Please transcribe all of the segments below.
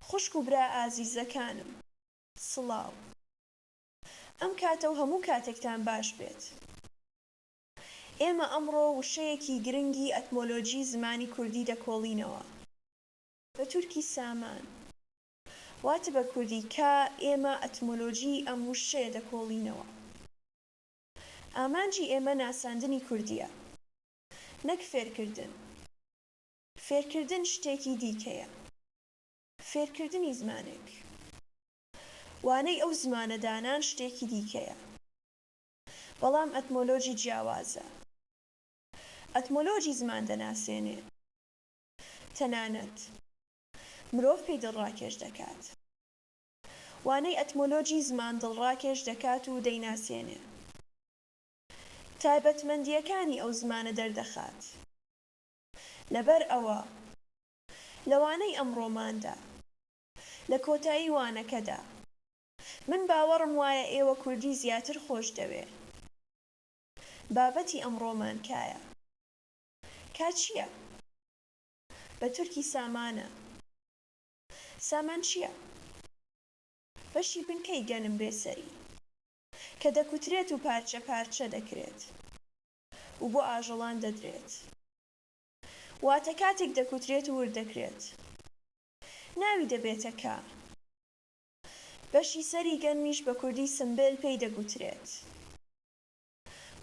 خوشک و برا ئازیزەکانم، سڵاو. ئەم کاتە و هەموو کاتێکتان باش بێت. ئێمە ئەمڕۆ وشەیەکی گرنگی ئەتمۆلۆجی زمانی کوردی دەکۆڵینەوە بە تورکی سامان. واتە بە کوردی کا ئێمە ئەتمۆلۆجی ئەم وشەیە دەکۆڵینەوە. ئامانجی ئێمە ناساندنی کوردیە، نەک فێرکردن. فێرکردن شتێکی دیکەیە. فێرکردنی زمانێک. وانەی ئەو زمانەدانان شتێکی دیکەیە. بەڵام ئەتمۆلۆجی جیاوازە. ئەتمۆلۆجی زمان دەناسێنێ. تەنانەت مرۆڤ پێی دڵڕاکێش دەکات. وانەی ئەتمۆلۆجی زمان دڵڕاکێش دەکات و دەیناسێنێ. تایبەتمەندیەکانی ئەو زمانە دەردەخات. لەبەر ئەوە لەوانەی ئەمڕۆماندا لە کۆتایی وانەکەدا من باوەڕم وایە ئێوە کوردی زیاتر خۆش دەوێ. بابەتی ئەمڕۆمان کایە؟ کا چییە؟ بە تورکی سامانە. سامان چییە؟ بەشی بنکەی گەنم بێسەری کە دەکوترێت و پارچە پارچە دەکرێت و بۆ ئاژەڵان دەدرێت. واتە کاتێک دەکوترێت و وردەکرێت ناوی دەبێتە کا. بەشی سەری گەنمیش بە کوردی سمبێل پێی دەگوترێت.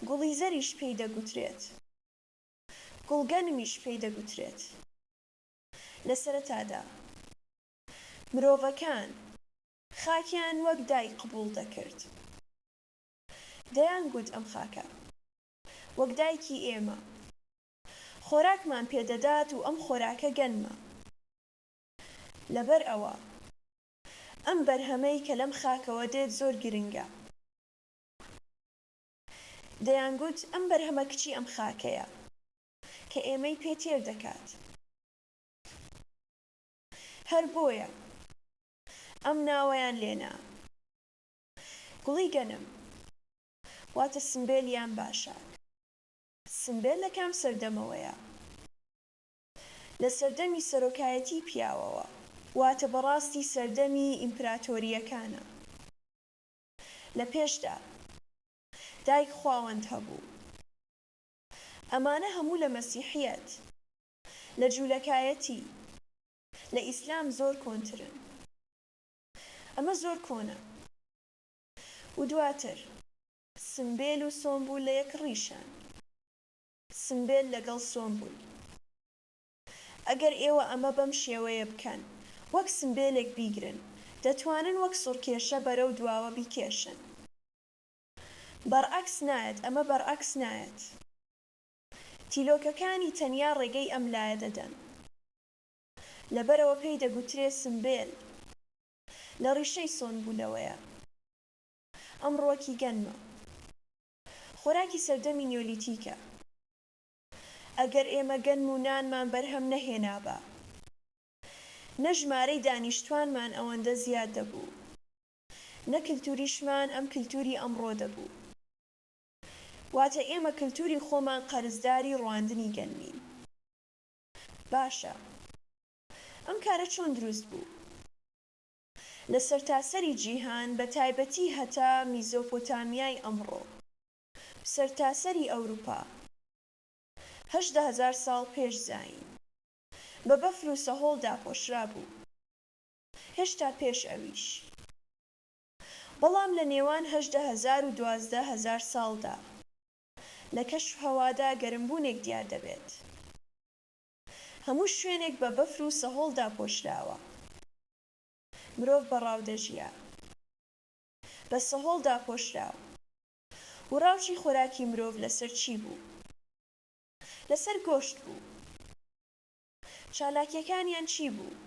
گوڵی زەریش پێی دەگوترێت. گوڵگەنمیش پێی دەگوترێت. لە سەرەتادا مرۆڤەکان خاکیان وەک دای قبوڵ دەکرد. دەیان گوت ئەم خاکە وەک دایکی ئێمە خۆراکمان پێدەدات و ئەم خۆراکە گەنمە. لەبەر ئەوە ئەم بەرهەمەی کە لەم خاکەوە دێت زۆر گرنگە. دەیان گوت ئەم بەرهەمە کچی ئەم خاکەیە کە ئێمەی پێ تێر دەکات. هەر بۆیە ئەم ناوەیان لێنا. گوڵی گەنم واتە سمبێل یان باشاک. سمبێل لە کام سەردەمەوەیە؟ لە سەردەمی سەرۆکایەتی پیاوەوە، واتە بەڕاستی سەردەمی ئیمپراتۆریەکانە. لە پێشدا دایک خواوەند هەبوو. ئەمانە هەموو لە مەسیحیەت، لە جوولەکایەتی، لە ئیسلام زۆر کۆنترن. ئەمە زۆر کۆنە. و دواتر سمبێل و سۆمبول لە یەک ڕیشان. سمبێل لەگەڵ سۆمبول. ئەگەر ئێوە ئەمە بەم شێوەیە بکەن، وەک سمبێلێک بیگرن، دەتوانن وەک سوڕکێشە بەرەو دواوە بیکێشن. بەرعەکس نایەت. ئەمە بەرعەکس نایەت. تیلۆکەکانی تەنیا ڕێگەی ئەم لایە دەدەن. لەبەرەوە پێی دەگوترێ سمبێل. لە ڕیشەی سۆمبولەوەیە. ئەمڕۆکی گەنمە. خۆراکی سەردەمی نیۆلیتیکە. ئەگەر ئێمە گەنم و نانمان بەرهەم نەهێنابە، نە ژمارەی دانیشتوانمان ئەوەندە زیاد دەبوو، نە کلتوریشمان ئەم کلتوری ئەمڕۆ دەبوو. واتە ئێمە کلتوری خۆمان قەرزداری ڕواندنی گەنمین. باشە، ئەم کارە چۆن دروست بوو؟ لە سەرتاسەری جیهان بە تایبەتی هەتا میزۆپۆتامیای ئەمڕۆ، سەرتاسەری ئەوروپا 18,000 ساڵ پێش زاین بە بەفر و سەهۆڵ داپۆشرا بوو. هێشتا پێش ئەویش. بەڵام لە نێوان 18,000 و 12,000 ساڵدا لە کەشف هەوادا گەرمبوونێک دیار دەبێت. هەموو شوێنێک بە بەفر و سەهۆڵ داپۆشراوە. مرۆڤ بەڕاو دەژیا. بە سەهۆڵ داپۆشراوە. و ڕاوچی خۆراکی مرۆڤ لەسەر چی بوو؟ لەسەر گۆشت بوو. چالاکیەکانیان چی بوو؟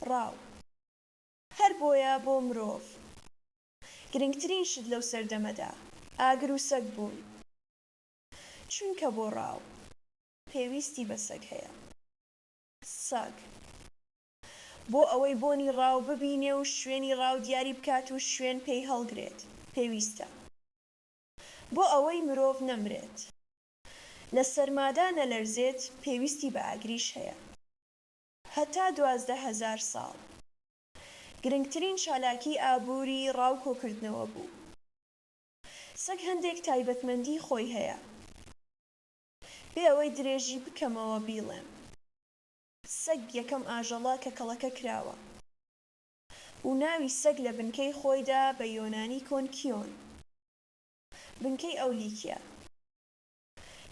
ڕاو. هەر بۆیە بۆ مرۆڤ گرنگترین شت لەو سەردەمەدا ئاگر و سەگ بوون. چونکە بۆ ڕاو پێویستی بە سەگ هەیە. سەگ بۆ ئەوەی بۆنی ڕاو ببینێ و شوێنی ڕاو دیاری بکات و شوێن پێی هەڵگرێت پێویستە. بۆ ئەوەی مرۆڤ نەمرێت، لە سەرمادا نەلەرزێت پێویستی بە ئاگریش هەیە. هەتا 12,000 ساڵ. گرنگترین چالاکی ئابووری ڕاوکۆکردنەوە بوو. سەگ هەندێک تایبەتمەندی خۆی هەیە. بێ ئەوەی درێژی بکەمەوە بیڵێم. سەگ یەکەم ئاژەڵە کە کەڵەکە کراوە. و ناوی سەگ لە بنکەی خۆیدا بە یۆنانی کۆنکیۆن. بنکەی ئەو لیکیە.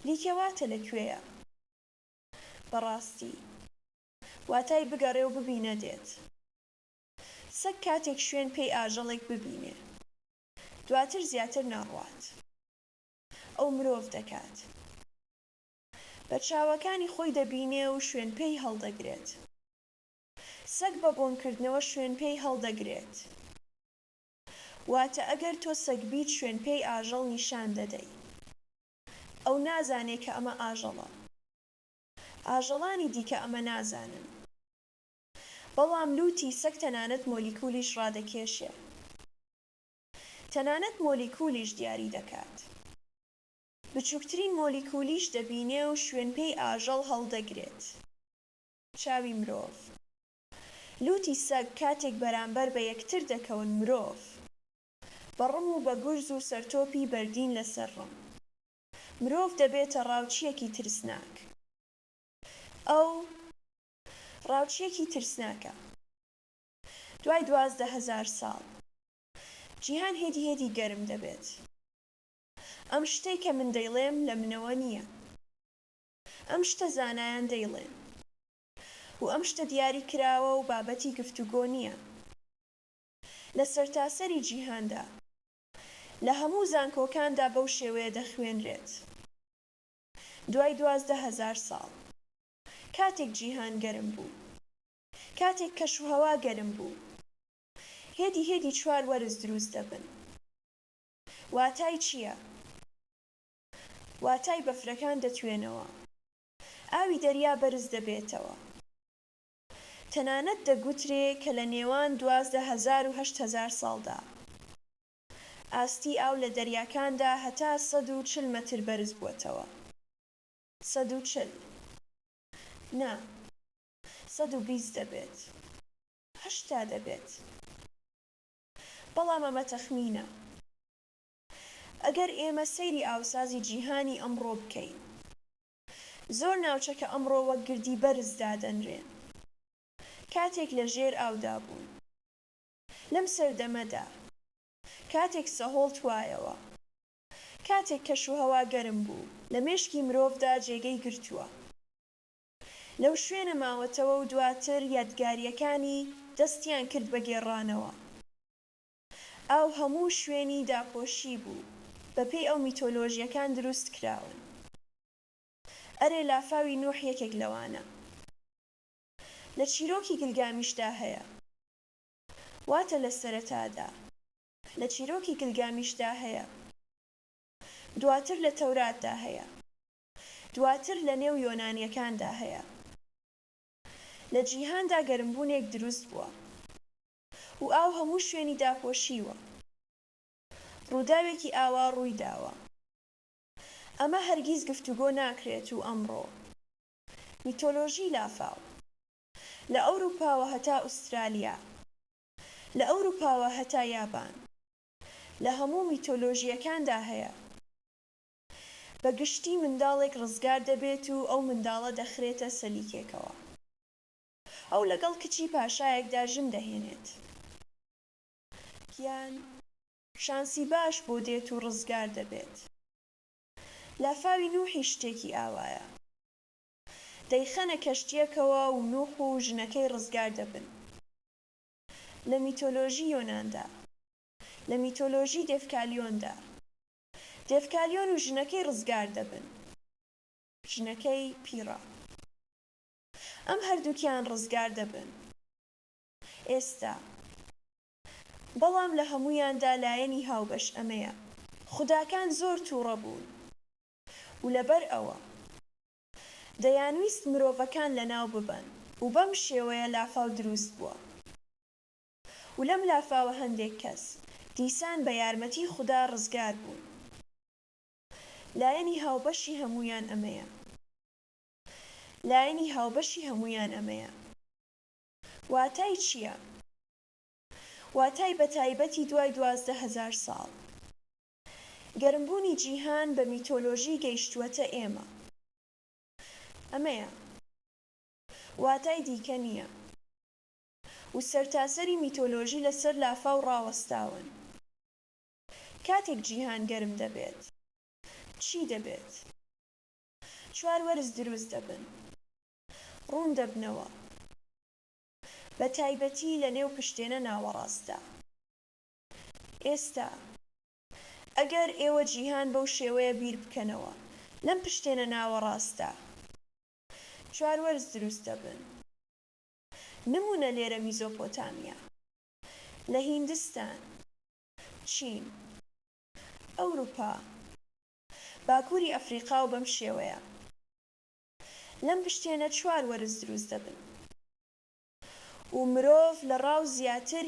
لیکە واتە لەکوێیە؟ بەڕاستی واتای بگەڕێ و ببینە دێت. سەگ کاتێک شوێن پێی ئاژەڵێک ببینێ دواتر زیاتر ناڕوات. ئەو مرۆڤ دەکات. بە چاوەکانی خۆی دەبینێ و شوێن پێی هەڵدەگرێت. سەگ بە بۆنکردنەوە شوێن پێی هەڵدەگرێت. واتە ئەگەر تۆ سەگ بیت شوێن پێی ئاژەڵ نیشان دەدەی. ئەو نازانێ کە ئەمە ئاژەڵە. ئاژەڵانی دیکە ئەمە نازانن. بەڵام لوتی سەگ تەنانەت مۆلیکولیش ڕادەکێشێ. تەنانەت مۆلیکولیش دیاری دەکات. بچووکترین مۆلیکولیش دەبینێ و شوێن پێی ئاژەڵ هەڵدەگرێت. چاوی مرۆڤ. لوتی سەگ کاتێک بەرامبەر بە یەکتر دەکەون مرۆڤ بەڕم و بە گورز و سەرتۆپی بەردین لەسەر ڕم. مرۆڤ دەبێتە ڕاوچیەکی ترسناک. ئەو ڕاوچیەکی ترسناکە. دوای 12,000 ساڵ جیهان هێدی گەرم دەبێت. ئەم شتەی کە من دەیڵێم لە منەوە نییە. ئەم شتە زانایان دەیڵێن. و ئەم شتە دیاری کراوە و بابەتی گفتوگۆ نییە. لە سەرتاسەری جیهاندا لە هەموو زانکۆکاندا بەو شێوەیە دەخوێنرێت. دوای 12,000 ساڵ کاتێک جیهان گەرم بوو، کاتێک کەش و هەوا گەرم بوو، هێدی 4 وەرز دروست دەبن. واتای چییە؟ واتای بەفرەکان دەتوێنەوە. ئاوی دەریا بەرز دەبێتەوە. تەنانەت دەگوترێ کە لە نێوان 12,000 و 8,000 ساڵدا ئاستی ئاو لە دەریاکاندا هەتا 140 مەتر بەرز بووەتەوە. 140 نا 120 دەبێت. 80 دەبێت. بەڵام ئەمە تەخمینە. ئەگەر ئێمە سەیری ئاوسازی جیهانی ئەمڕۆ بکەین، زۆر ناوچەکە ئەمڕۆ وەک گردی بەرز دادەنرێن. کاتێک لە ژێر ئاودا بوون، لەم سەردەمەدا، کاتێک سەهۆڵ توایەوە، کاتێک کەش و هەوا گەرم بوو، لە مێشکی مرۆڤدا جێگەی گرتووە. لەو شوێنە ماوەتەوە و دواتر یادگاریەکانی دەستیان کرد بە گێڕانەوە. ئاو هەموو شوێنی داپۆشی بوو بەپێی ئەو میتۆلۆژیەکان دروست کراون. ئەرێ لافاوی نوح یەکێک لەوانە. لە چیرۆکی گلگامیشدا هەیە. واتە لە سەرەتادا لە چیرۆکی گلگامیشدا هەیە. دواتر لە تەوراتدا هەیە. دواتر لە نێو یۆنانیەکاندا هەیە. لە جیهاندا گەرمبوونێک دروست بووە و ئاو هەموو شوێنی داپۆشیوە. ڕووداوێکی ئاوا ڕووی داوە. ئەمە هەرگیز گفتوگۆ ناکرێت و ئەمڕۆ میتۆلۆژی لافاو لە ئەوروپاوە هەتا ئوسترالیا، لە ئەوروپاوە هەتا یابان، لە هەموو میتۆلۆژیەکاندا هەیە. بەگشتی منداڵێک ڕزگار دەبێت و ئەو منداڵە دەخرێتە سەلیکێکەوە. ئەو لەگەڵ کچی پاشایەکدا ژن دەهێنێت. یان شانسی باش بۆ دێت و ڕزگار دەبێت. لافاوی نوحی شتێکی ئاوایە. دەیخەنە کەشتیەکەوە و نوح و ژنەکەی ڕزگار دەبن. لە میتۆلۆژی یۆناندا، لە میتۆلۆژی دێفکالیۆندا، دێفکالیۆن و ژنەکەی ڕزگار دەبن. ژنەکەی پیرە. ئەم هەردووکیان ڕزگار دەبن. ئێستا بەڵام لە هەموویاندا لایەنی هاوبەش ئەمەیە: خوداکان زۆر تووڕە بوون و لەبەر ئەوە دەیانویست مرۆڤەکان لەناو ببەن و بەم شێوەیە لافاو دروست بووە. و لەم لافاوە هەندێک کەس دیسان بە یارمەتی خودا ڕزگار بوون. لایەنی هاوبەشی هەموویان ئەمەیە. لایەنی هاوبەشی هەموویان ئەمەیە. واتای چییە؟ واتای بەتایبەتی دوای 12,000 ساڵ گەرمبوونی جیهان بە میتۆلۆژی گەیشتووەتە ئێمە. ئەمەیە. واتای دیکە نییە. و سەرتاسەری میتۆلۆژی لەسەر لافاو ڕاوەستاون. کاتێک جیهان گەرم دەبێت چی دەبێت؟ 4 وەرز دروست دەبن، ڕوون دەبنەوە، بە تایبەتی لە نێو پشتێنە ناوەڕاستدا. ئێستا ئەگەر ئێوە جیهان بەو شێوەیە بیر بکەنەوە لەم پشتێنە ناوەڕاستدا 4 وەرز دروست دەبن. نمونە لێرە میزۆپۆتامیا، لە هیندستان، چین، ئەوروپا، باکووری ئەفریقا و بەم شێوەیە. لەم پشتێنە 4 وەرز دروست دەبن. و مرۆڤ لە ڕاو زیاتر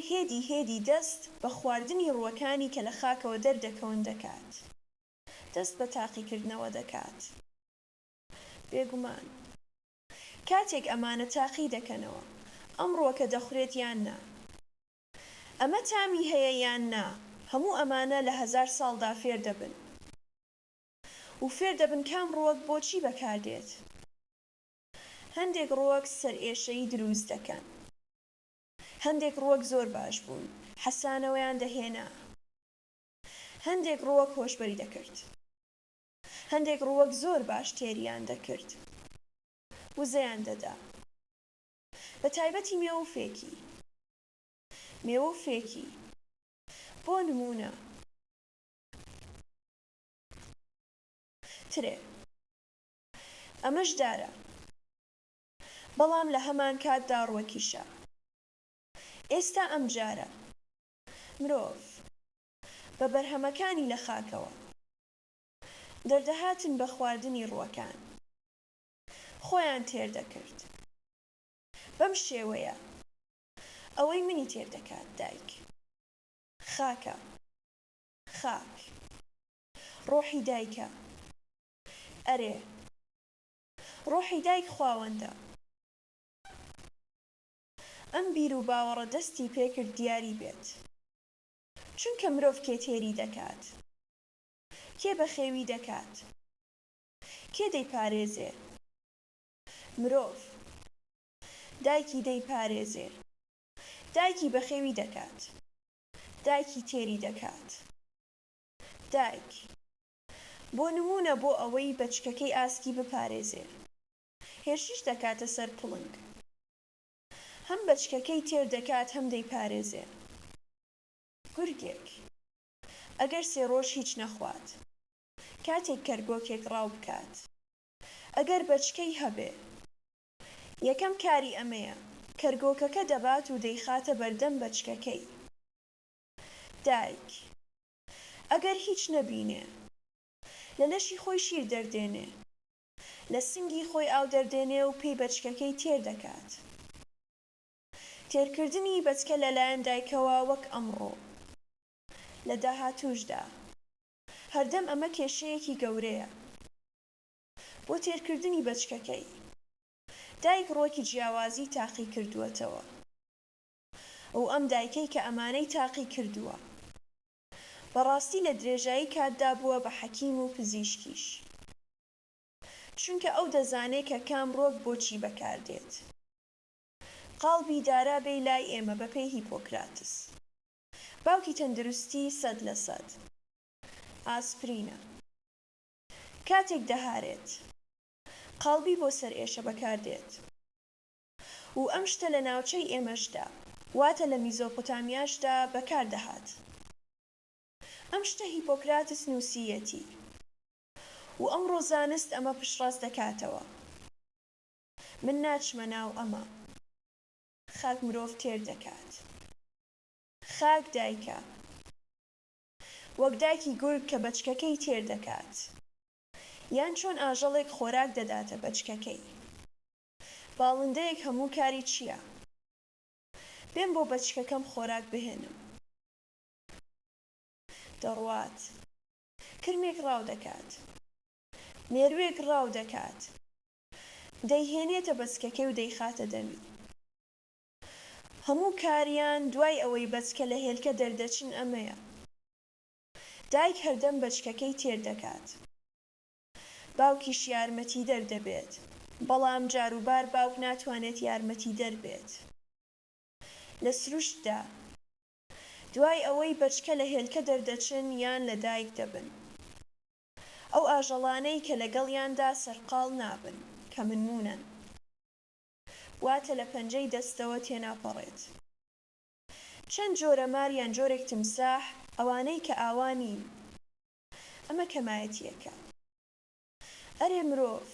هێدی دەست بە خواردنی ڕووەکانی کە لە خاکەوە دەردەکەون دەکات. دەست بە تاقیکردنەوە دەکات. بێگومان کاتێک ئەمانە تاقی دەکەنەوە ئەم ڕووەکە دەخورێت یان نا. ئەمە تامی هەیە یان نا، هەموو ئەمانە لە 1000 ساڵدا فێر دەبن. و فێر دەبن کام ڕووەک بۆچی بەکاردێت. هەندێک ڕووەک سەرئێشەیی دروست دەکەن. هەندێک ڕووەک زۆر باش بوون، حەسانەوەیان دەهێنا. هەندێک ڕووەک هۆشبەری دەکرد. هەندێک ڕووەک زۆر باش تێریان دەکرد. وزەیان دەدا. بە تایبەتی مێوە و فێکی. مێوە و فێکی. بۆ نمونە ترێ. ئەمەش دارە. بەڵام لە هەمان کاتدا ڕووەکیشە. ئێستا ئەم جارە مرۆڤ بە بەرهەمەکانی لە خاکەوە دەردەهاتن بە خواردنی ڕووەکان. خۆیان تێر دەکرد. بەم شێوەیە ئەوەی منی تێر دەکات دایک. خاکە. خاک. ڕۆحی دایکە. ئەرێ. ڕۆحی دایک خواوەندە. ئەم بیر و باوەڕە دەستی پێکرد دیاری بێت. چونکە مرۆڤ کێ تێری دەکات؟ کێ بەخێوی دەکات؟ کێ دەیپارێزێ؟ مرۆڤ. دایکی دەیپارێزێ. دایکی بەخێوی دەکات. دایکی تێری دەکات. دایک بۆ نمونە بۆ ئەوەی بەچکەکەی ئاسکی بپارێزێ هێرشیش دەکاتە سەر پڵنگ. هەم بەچکەکەی تێر دەکات هەم دەیپارێزێ. گورگێک ئەگەر 3 ڕۆژ هیچ نەخوات کاتێک کەرگۆکێک ڕاو بکات ئەگەر بەچکەی هەبێ یەکەم کاری ئەمەیە کەرگۆکەکە دەبات و دەیخاتە بەردەم بەچکەکەی. دایک ئەگەر هیچ نەبینێ لە لەشی خۆی شیر دەردێنێ، لە سنگی خۆی ئاو دەردێنێ و پێی بەچکەکەی تێر دەکات. تێرکردنی بەچکە لەلایەن دایکەوە وەک ئەمڕۆ لە داهاتووشدا هەردەم ئەمە کێشەیەکی گەورەیە بۆ تێرکردنی بەچکەکەی. دایک ڕووەکی جیاوازی تاقی کردووەتەوە. و ئەم دایکەی کە ئەمانەی تاقی کردووە بەڕاستی لە درێژایی کاتدا بووە بە حەکیم و پزیشکیش. چونکە ئەو دەزانێت کە کام ڕۆک بۆچی بەکاردێت. قاڵبی دارا بێی لای ئێمە بەپێی هیپۆکراتس. باوکی تەندروستی 100%. ئاسپرینە. کاتێک دەهارێت قاڵبی بۆ سەر ئێشە بەکاردێت. و ئەم شتە لە ناوچەی ئێمەشدا واتە لە میزۆپۆتامیاشدا بەکاردەهات. ئەم شتە هیپۆکراتس نووسیەتی. و ئەمڕۆ زانست ئەمە پشتڕاست دەکاتەوە. من ناچمە ناو ئەمە. خاک مرۆڤ تێر دەکات. خاک دایکە. وەک دایکی گورگ کە بەچکەکەی تێر دەکات. یان چۆن ئاژەڵێک خۆراک دەداتە بەچکەکەی. باڵندەیەک هەموو کاری چییە؟ بێم بۆ بەچکەکەم خۆراک بهێنم. دەڕوات. کرمێک ڕاو دەکات. مێروویەک ڕاو دەکات. دەیهێنێتە بەچکەکەی و دەیخاتە دەمی. هەموو کاریان دوای ئەوەی بەچکە لە هێلکە دەردەچن ئەمەیە. دایک هەردەم بەچکەکەی تێردەکات. باوکیش یارمەتی دەردەبێت، بەڵام جاروبار باوک ناتوانێت یارمەتی دەربێت. لە سروشتدا، دوای ئەوەی بەچکە لە هێلکە دەردەچن یان لە دایک دەبن. ئەو ئاژەڵانەی کە لەگەڵیاندا سەرقاڵ نابن، کە منمونەن، واتە لە پەنجەی دەستەوە تێناپەڕێت. چەند جۆرە مار یان جۆرێک تمساح، ئەوانەی کە ئاوانین. ئەمە کەمایەتیەکە. ئەرێ مرۆڤ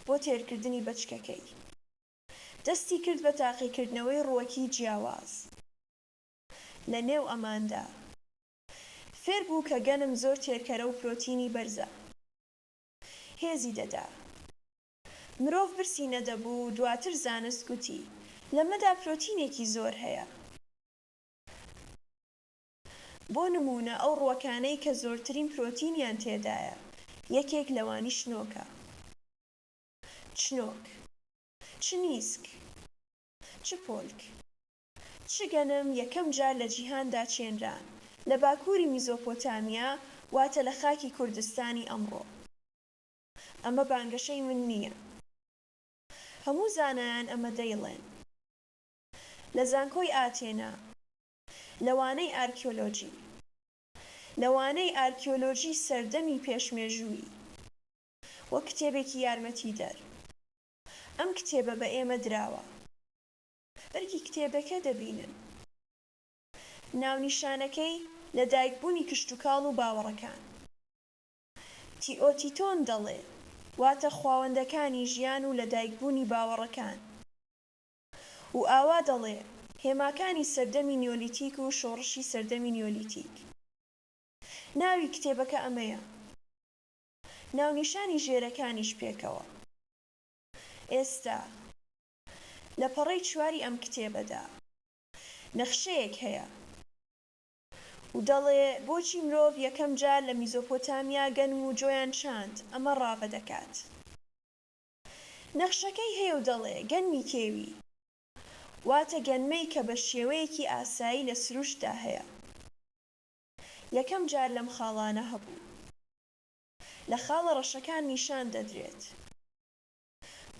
بۆ تێرکردنی بەچکەکەی دەستی کرد بە تاقیکردنەوەی ڕووەکی جیاواز. لە نێو ئەماندا فێر بوو کە گەنم زۆر تێرکەرە و پرۆتینی بەرزە. هێزی دەدا. مرۆڤ برسی نەدەبوو. دواتر زانست گوتی لەمەدا پرۆتینێکی زۆر هەیە. بۆ نمونە ئەو ڕووەکانەی کە زۆرترین پرۆتینیان تێدایە، یەکێک لەوانی شنۆکە. چنۆک، چ نیسک، چ پۆلک، چ گەنم یەکەم جار لە جیهاندا چێنران لە باکووری میزۆپۆتامیا، واتە لە خاکی کوردستانی ئەمڕۆ. ئەمە بانگەشەی من نییە. هەموو زانایان ئەمە دەیڵێن. لە زانکۆی ئاتێنا، لەوانەی ئارکێۆلۆجی، لەوانەی ئارکێۆلۆجی سەردەمی پێشمێژووی، وەک کتێبێکی یارمەتیدەر. ئەم کتێبە بە ئێمە دراوە. بەرگی کتێبەکە دەبینن. ناونیشانەکەی لە دایکبوونی کشتوکاڵ و باوەڕەکان. تیئۆتیتۆن دەڵێ، واتە خواوەندەکانی ژیان و لە دایکبوونی باوەڕەکان. و ئاوا دەڵێ، هێماکانی سەردەمی نیۆلیتیک و شۆڕشی سەردەمی نیۆلیتیک. ناوی کتێبەکە ئەمەیە. ناونیشانی ژێرەکانیش پێکەوە. ئێستا لە پەڕەی چواری ئەم کتێبەدا نەخشەیەک هەیە و دەڵێ بۆچی مرۆڤ یەکەم جار لە میزۆپۆتامیا گەنم و جۆیان چاند. ئەمە ڕاوە دەکات. نەخشەکەی هەیە و دەڵێ گەنمی کێوی، واتە گەنمەی کە بە شێوەیەکی ئاسایی لە سروشتدا هەیە. یەکەم جار لەم خاڵانە هەبوو. لە خاڵە ڕەشەکان نیشان دەدرێت،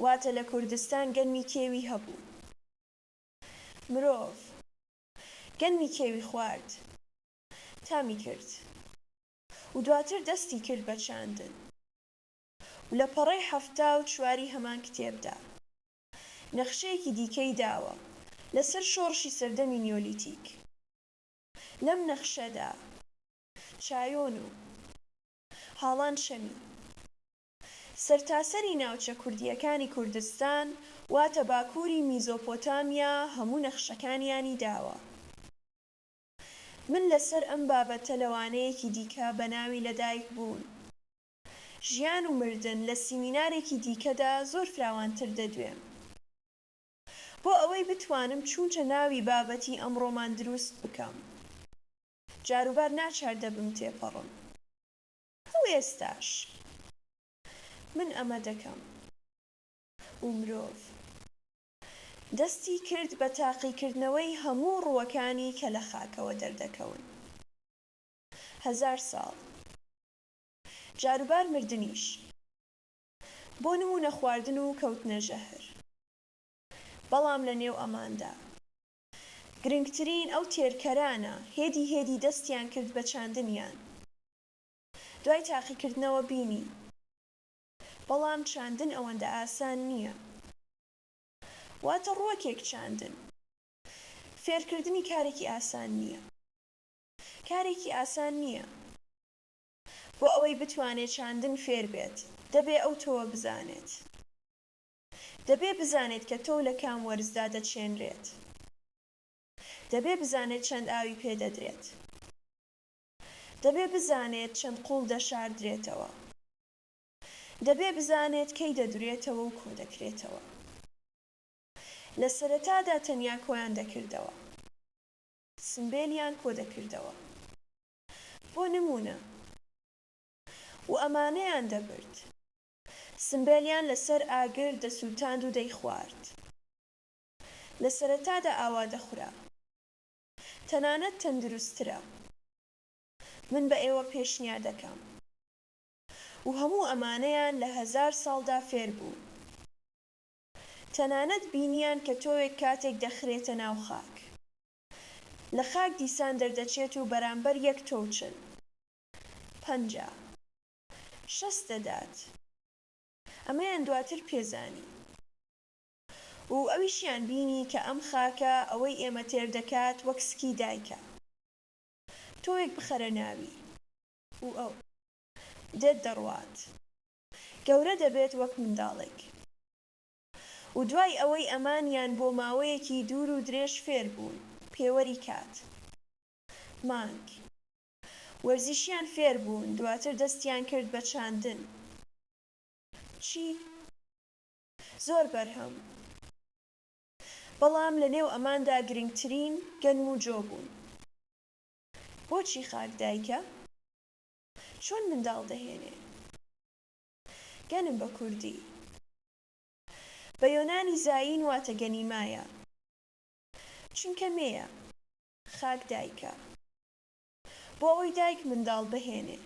واتە لە کوردستان گەنمی کێوی هەبوو. مرۆڤ گەنمی کێوی خوارد، تامی کرد و دواتر دەستی کرد بە چاندن. و لە پەڕەی 74 هەمان کتێبدا نەخشەیەکی دیکەی داوە لەسەر شۆڕشی سەردەمی نیۆلیتیک. لەم نەخشەدا چایۆن و هاڵان شەمی سەرتاسەری ناوچە کوردیەکانی کوردستان، واتە باکووری میزۆپۆتامیا، هەموو نەخشەکانیانی داوە. من لەسەر ئەم بابەتە لەوانەیەکی دیکە بە ناوی لەدایک بوون، ژیان و مردن لە سیمینارێکی دیکەدا زۆر فراوانتر دەدوێم. بۆ ئەوەی بتوانم چونچە ناوی بابەتی ئەمڕۆمان دروست بکەم. جاروبار ناچاردە بم تێپەڕم. ئەو ئێستاش من ئەمە دەکەم. و مرۆڤ دەستی کرد بە تاقیکردنەوەی هەموو ڕووەکانی کە لە خاکەوە دەردەکەون. 1000 ساڵ. جاروبار مردنیش. بۆ نمونە خواردن و کەوتنە ژەهر. بەڵام لە نێو ئەماندا گرنگترین ئەو تێرکەرانە هێدی دەستیان کرد بە چاندنیان. دوای تاقیکردنەوە بینی، بەڵام چاندن ئەوەندە ئاسان نییە. واتە ڕووەکێک چاندن. فێرکردنی کارێکی ئاسان نییە. کارێکی ئاسان نییە. بۆ ئەوەی بتوانێت چاندن فێر بێت، دەبێ ئەو تۆوە بزانێت. دەبێ بزانێت کە تۆ لە کام وەرزدا دەچێنرێت. دەبێ بزانێت چەند ئاوی پێدەدرێت. دەبێ بزانێت چەند قوڵ دەشاردرێتەوە. دەبێ بزانێت کەی دەدورێتەوە و کۆ دەکرێتەوە. لە سەرەتادا تەنیا کۆیان دەکردەوە. سمبێلیان کۆ دەکردەوە. بۆ نمونە، و ئەمانەیان دەبرد. سمبێلیان لەسەر ئاگر دەسووتاند و دەیخوارد. لە سەرەتادا ئاوا دەخورا، تەنانەت تەندروسترە. من بە ئێوە پێشنیار دەکەم و هەموو ئەمانەیان لە 1000 ساڵدا فێر بوو. تەنانەت بینیان کە تۆیەک کاتێک دەخرێتە ناو خاک، لە خاک دیسان دەردەچێت و بەرامبەر یەک تۆچن 50 60 دەدات. ئەمەیان دواتر پێزانی و ئەویشیان بینی کە ئەم خاکە ئەوەی ئێمە تێر دەکات وەک سکی دایکە. تۆیەک بخەرە ناوی و ئەو دێت دەڕوات، گەورە دەبێت وەک منداڵێک. و دوای ئەوەی ئەمانیان بۆ ماوەیەکی دوور و درێژ فێر بوون، پێوەری کات، مانگ، وەرزشیان فێر بوون، دواتر دەستیان کرد بە چاندن. چی؟ زۆر بەرهەم. بەڵام لە نێو ئەماندا گرنگترین گەنم و جۆ بوون. بۆچی خاک دایکە؟ چۆن منداڵ دەهێنێ؟ گەنم بە کوردی بە یۆنانی زاین واتە گەنیمایە، چونکە مێیە، خاک دایکە. بۆ ئەوەی دایک منداڵ بهێنێ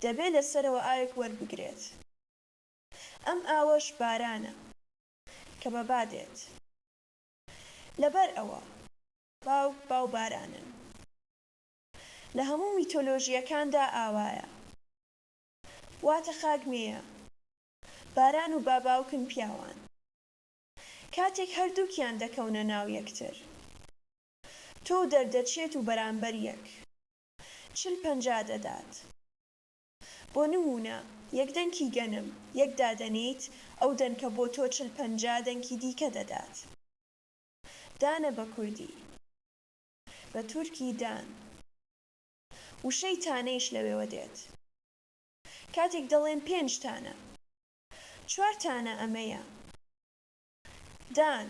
دەبێت لەسەرەوە ئاوێک وەربگرێت. ئەم ئاوەش بارانە کە بەبادێت. لەبەر ئەوە باوک باو بارانن. لە هەموو میتۆلۆژیەکاندا ئاوایە، واتە خاک مێیە، باران و باباوکن پیاوان. کاتێک هەردووکیان دەکەونە ناو یەکتر، تۆ دەردەچێت و بەرامبەر یەک 40-50 دەدات. بۆ نمونە یەک دەنکی گەنم یەک دادەنیت، ئەو دەنکە بۆ تۆ 40-50 دەنکی دیکە دەدات. دانە بە کوردی، بە تورکی دان. وشەی تانەیش لەوێوە دێت. کاتێک دەڵێن 5 تانە، 4 تانە ئەمەیە. دان،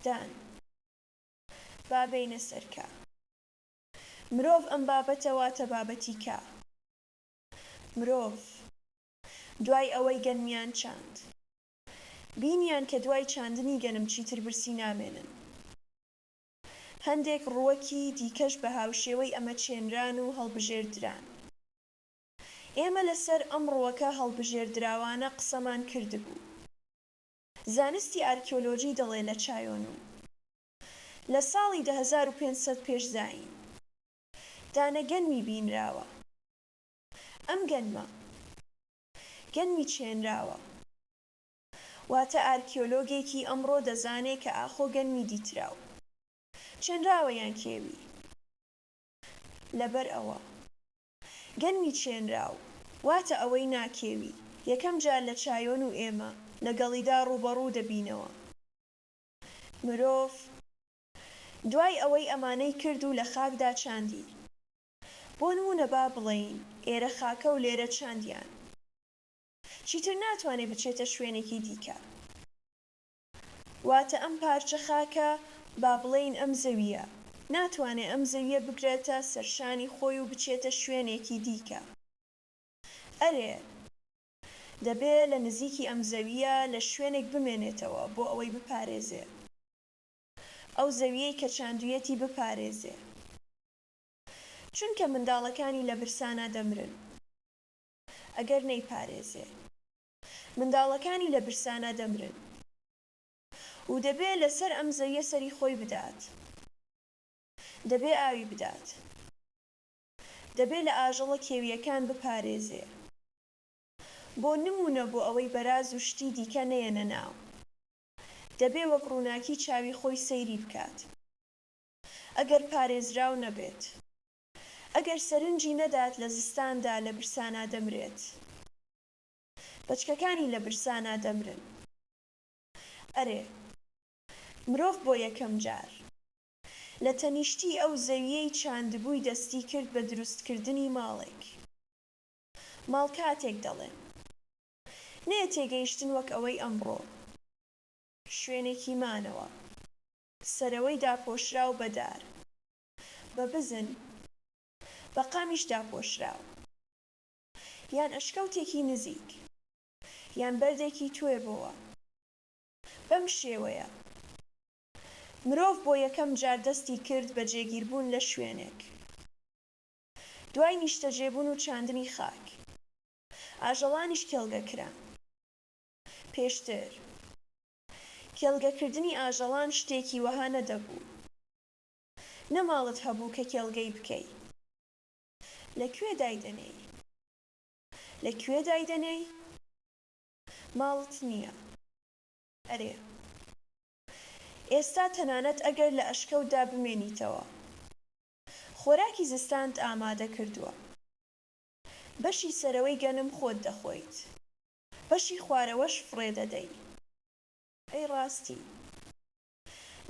دان. با بینە سەرکە. مرۆڤ ئەم بابەتە واتە بابەتی کا. مرۆڤ دوای ئەوەی گەنمیان چاند، بینیان کە دوای چاندنی گەنم چیتر برسی نامێنن. هەندێک ڕووەکی دیکەش بە هاوشێوەی ئەمە چێنران و هەڵبژێردران. ئێمە لەسەر ئەم ڕووەکە هەڵبژێردراوانە قسەمان کردبوو. زانستی ئارکێۆلۆجی دەڵێ لە چایۆنوو لە ساڵی 10500 پێش زاین دانە گەنمی بینراوە. ئەم گەنمە گەنمی چێنراوە، واتە ئارکێۆلۆگێکی ئەمڕۆ دەزانێت کە ئاخۆ گەنمی دیتراوە چێنراوە یان کێوی. لەبەر ئەوە گەنمی چێنراو واتە ئەوەی ناکێوی یەکەم جار لە چایۆن و ئێمە لەگەڵیدا ڕوبەڕوو دەبینەوە. مرۆڤ دوای ئەوەی ئەمانەی کرد و لە خاکدا چاندی. بۆ نمونە با بڵێین ئێرە خاکە و لێرە چاندیان، چیتر ناتوانێت بچێتە شوێنێکی دیکە. واتە ئەم پارچە خاکە با بڵێین ئەم زەویە ناتوانێت ئەم زەویە بگرێتە سەرشانی خۆی و بچێتە شوێنێکی دیکە. ئەرێ دەبێت لە نزیکی ئەم زەویە لە شوێنێک بمێنێتەوە بۆ ئەوەی بپارێزێ، ئەو زەویەی کە چاندویەتی بپارێزێ. چونکە منداڵەکانی لە برسانە دەمرن ئەگەر نەیپارێزێ. منداڵەکانی لە برسانە دەمرن و دەبێت لەسەر ئەم زەویە سەری خۆی بدات، دەبێت ئاوی بدات، دەبێت لە ئاژەڵە کێویەکان بپارێزێ. بۆ نمونە بۆ ئەوەی بەراز و شتی دیکە نەیەنە ناو، دەبێت وەک ڕووناکی چاوی خۆی سەیری بکات. ئەگەر پارێزراو نەبێت، ئەگەر سەرنجی نەدات لە زستاندا لە برسانە دەمرێت. بەچکەکانی لە برسانە دەمرن. ئەرێ مرۆڤ بۆ یەکەم جار لە تەنیشتی ئەو زەویەی چاندبووی دەستی کرد بە دروستکردنی ماڵێک. ماڵ کاتێک دەڵێن نەیە تێگەیشتن وەک ئەوەی ئەمڕۆ، شوێنێکی مانەوە سەرەوەی داپۆشراو بەدار، بە بزن، بە قامیش داپۆشراو، یان ئەشکەوتێکی نزیک، یان بەردێکی توێ بووە. بەم شێوەیە مرۆڤ بۆ یەکەم جار دەستی کرد بە جێگیربوون لە شوێنێک. دوای نیشتەجێبوون و چاندنی خاک، ئاژەڵانیش کێڵگەکران. پێشتر کێڵگەکردنی ئاژەڵان شتێکی وەها نەدەبوو. نەماڵت هەبوو کە کێڵگەی بکەی. لەکوێ دایدەنێی؟ لەکوێ دایدەنێی؟ ماڵت نییە. ئەرێ ئێستا تەنانەت ئەگەر لە ئەشکەوتدا بمێنیتەوە، خۆراکی زستانت ئامادە کردووە. بەشی سەرەوەی گەنم خۆت دەخۆیت، بەشی خوارەوەش فڕێ دەدەی. ئەی ڕاستی،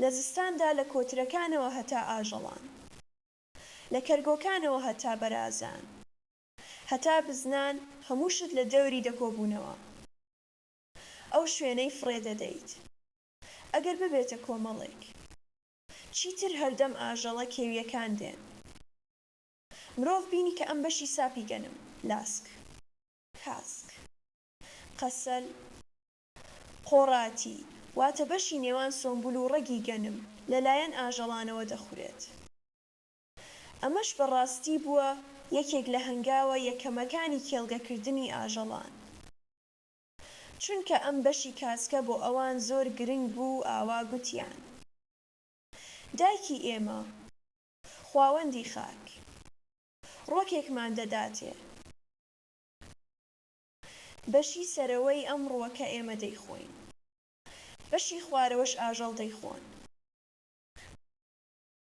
لە زستاندا لە کۆترەکانەوە هەتا ئاژەڵان، لە کەرگۆکانەوە هەتا بەرازان، هەتا بزنان، هەمووشت لە دەوری دەکۆبوونەوە. ئەو شوێنەی فڕێ دەدەیت. ئەگەر ببێتە کۆمەڵێک، چیتر هەردەم ئاژەڵە کێویەکان دێن. مرۆڤ بینی کە ئەم بەشی ساپی گەنم، لاسک، کاسک، قەسەل، قۆڕاتی، واتە بەشی نێوان سۆمبول و ڕەگی گەنم لەلایەن ئاژەڵانەوە دەخورێت. ئەمەش بەڕاستی بووە یەکێک لە هەنگاوە یەکەمەکانی کێڵگەکردنی ئاژەڵان، چونکە ئەم بەشی کاسکە بۆ ئەوان زۆر گرنگ بوو. ئاوا گوتیان: دایکی ئێمە، خواوەندی خاک، ڕۆکێکمان دەداتێ. بەشی سەرەوەی ئەم ڕووەکە ئێمە دەیخۆین، بەشی خوارەوەش ئاژەڵ دەیخۆن.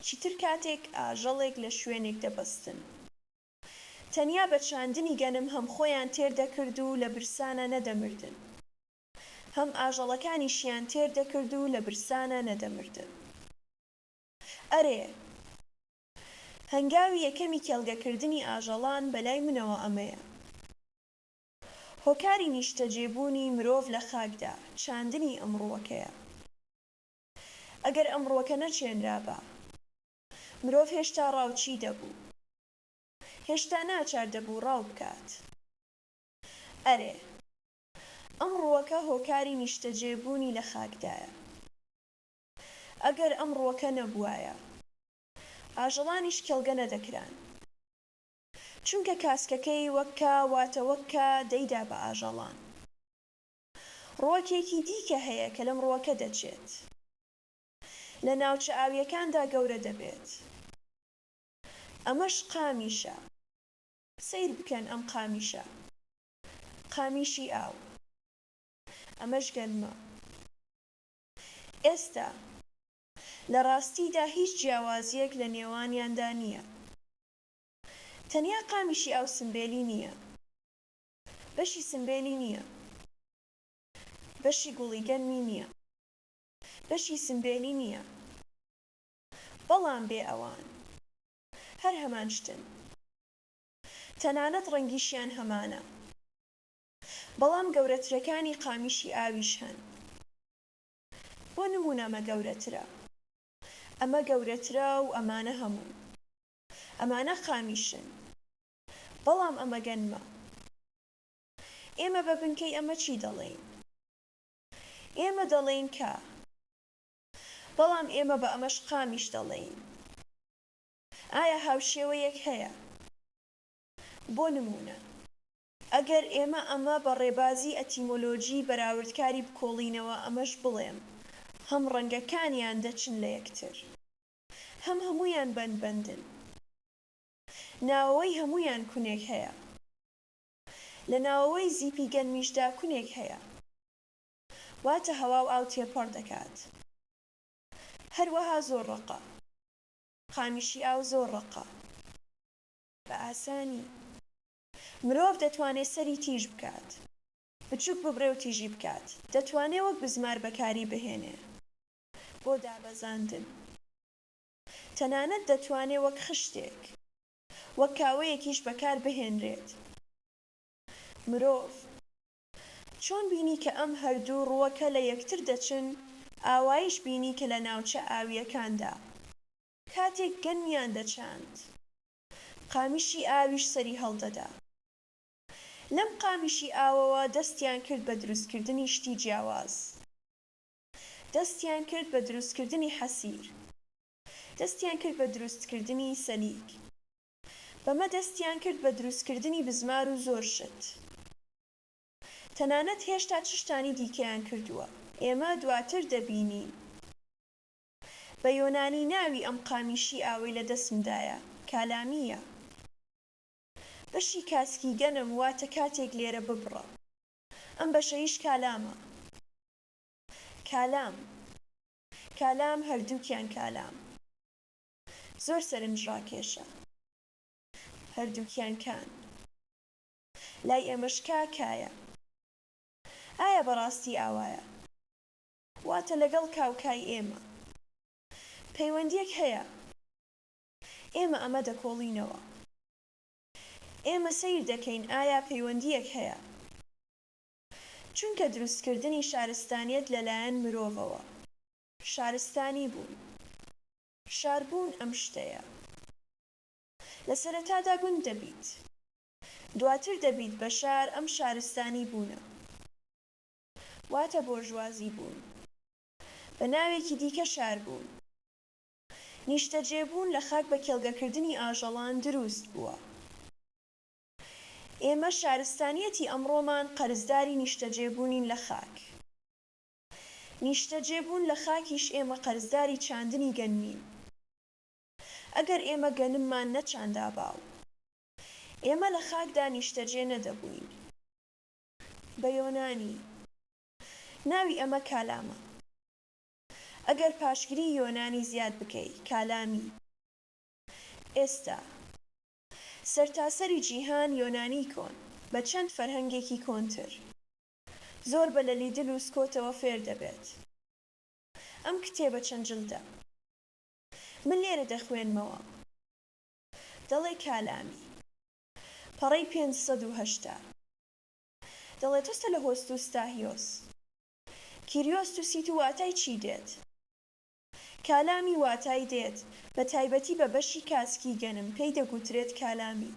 چیتر کاتێک ئاژەڵێک لە شوێنێک دەبەستن، تەنیا بە چاندنی گەنم هەم خۆیان تێردەکرد و لە برسانە نەدەمردن، هەم ئاژەڵەکانیشیان تێردەکرد و لە برسانە نەدەمردن. ئەرێ هەنگاوی یەکەمی کێڵگەکردنی ئاژەڵان بەلای منەوە ئەمەیە. هۆکاری نیشتەجێبوونی مرۆڤ لە خاکدا چاندنی ئەم ڕووەکەیە. ئەگەر ئەم ڕووەکە نەچێنرابە، مرۆڤ هێشتا ڕاوچی دەبوو، هێشتا ناچار دەبوو ڕاو بکات. ئەرێ ئەم ڕووەکە هۆکاری نیشتەجێبوونی لە خاکدایە. ئەگەر ئەم ڕووەکە نەبوایە، ئاژەڵانیش کێڵگە نەدەکران، چونکە کاسکەکەی وەککە واتە وەککە دەیدا بە ئاژەڵان. ڕووەکێکی دیکە هەیە کە لەم ڕووەکە دەچێت، لە ناوچە ئاویەکاندا گەورە دەبێت. ئەمەش قامیشە. سەیر بکەن ئەم قامیشە، قامیشی ئاو. ئەمەش گەنمە. ئێستا لە ڕاستیدا هیچ جیاوازیەک لە نێوانیاندا نییە. تەنیا قامیشی ئاو سمبێلی نییە، بەشی سمبێلی نییە، بەشی گوڵی گەنمی نییە، بەشی سمبێلی نییە. بەڵام بێ ئەوان هەر هەمان شتن، تەنانەت ڕەنگیشیان هەمانە، بەڵام گەورەترەکانی قامیشی ئاویش هەن. بۆ نمونە ئەمە گەورەترە، ئەمە گەورەترە و ئەمانە هەموو. ئەمانە قامیشن، بەڵام ئەمە گەنمە. ئێمە بە بنکەی ئەمە چی دەڵێین؟ ئێمە دەڵێین کە، بەڵام ئێمە بە ئەمەش قامیش دەڵێین. ئایا هاوشێوەیەک هەیە؟ بۆ نمونە، ئەگەر ئێمە ئەمە بە ڕێبازی ئەتیمۆلۆجی بەراوردکاری بکۆڵینەوە، ئەمەش بڵێم هەم ڕەنگەکانیان دەچن لە یەکتر، هەم هەموویان بەندبەندن، ناوەوەی هەموویان کونێک هەیە. لە ناوەوەی زیپی گەنمیشدا کونێک هەیە، واتە هەوا و ئاو تێپەڕ دەکات. هەروەها زۆر ڕەقە، قامیشی ئاو زۆر ڕەقە. بە ئاسانی مرۆڤ دەتوانێت سەری تیژ بکات، بچووک ببڕێ و تیژی بکات. دەتوانێت وەک بزمار بەکاری بهێنێ بۆ دابەزاندن. تەنانەت دەتوانێت وەک خشتێک، وەک کاوەیەکیش بەکار بهێنرێت. مرۆڤ چۆن بینی کە ئەم هەردوو ڕووەکە لە یەکتر دەچن، ئاوایش بینی کە لە ناوچە ئاویەکاندا کاتێک گەنمیان دەچاند، قامیشی ئاویش سەری هەڵدەدا. لەم قامیشی ئاوەوە دەستیان کرد بە دروستکردنی شتی جیاواز. دەستیان کرد بە دروستکردنی حەسیر، دەستیان کرد بە دروستکردنی سەلیک، بەمە دەستیان کرد بە دروستکردنی بزمار و زۆر شت. تەنانەت هێشتا چ شتانی دیکەیان کردووە ئێمە دواتر دەبینین. بە یۆنانی ناوی ئەم قامیشی ئاوەی لە دەستمدایە کالامیە. بەشی کاسکی گەنم واتە کاتێک لێرە ببڕە. ئەم بەشەیش کالامە. کالام هەردووکیان کالام. زۆر سەرنجڕاکێشە. هەردووکیان کان. لای ئێمەش کایە. ئایا بەڕاستی ئاوایە؟ واتە لەگەڵ کاوکای ئێمە پەیوەندیەک هەیە. ئێمە ئەمە دەکۆڵینەوە. ئێمە سەیر دەکەین ئایا پەیوەندیەک هەیە. چونکە دروستکردنی شارستانیەت لەلایەن مرۆڤەوە. شارستانی بوون. شاربوون ئەم شتەیە. لە سەرەتادا گوند دەبیت. دواتر دەبیت بە شار ئەم شارستانی بوونە. واتە بۆژوازی بوون. بە ناوێکی دیکە شار بوون. نیشتەجێبوون لە خاک بە کێڵگەکردنی ئاژەڵان دروست بووە. ئێمە شارستانیەتی ئەمڕۆمان قەرزداری نیشتەجێبوونین لە خاک. نیشتەجێبوون لە خاکیش ئێمە قەرزداری چاندنی گەنمین. ئەگەر ئێمە گەنممان نەچاندا باو ئێمە لە خاکدا نیشتەجێ نەدەبووین. بە یۆنانی ناوی ئەمە کالامە. ئەگەر پاشگری یۆنانی زیاد بکەی کالامی. ئێستا سەرتاسەری جیهان یۆنانی کۆن بە چەند فەرهەنگێکی کۆنتر زۆر بە لە لیدل و سکۆتەوە فێر دەبێت. ئەم کتێبە چەند جڵدە. من لێرە دەخوێنمەوە. دەڵێ کالامی پەڕەی 580. دەڵێت هەستە لە هۆستوستاهیۆس. کیریۆستوسی تو واتای چی دێت؟ کالامی واتای دێت بە تایبەتی بە بەشی کاسکی گەنم پێی دەگوترێت کالامی.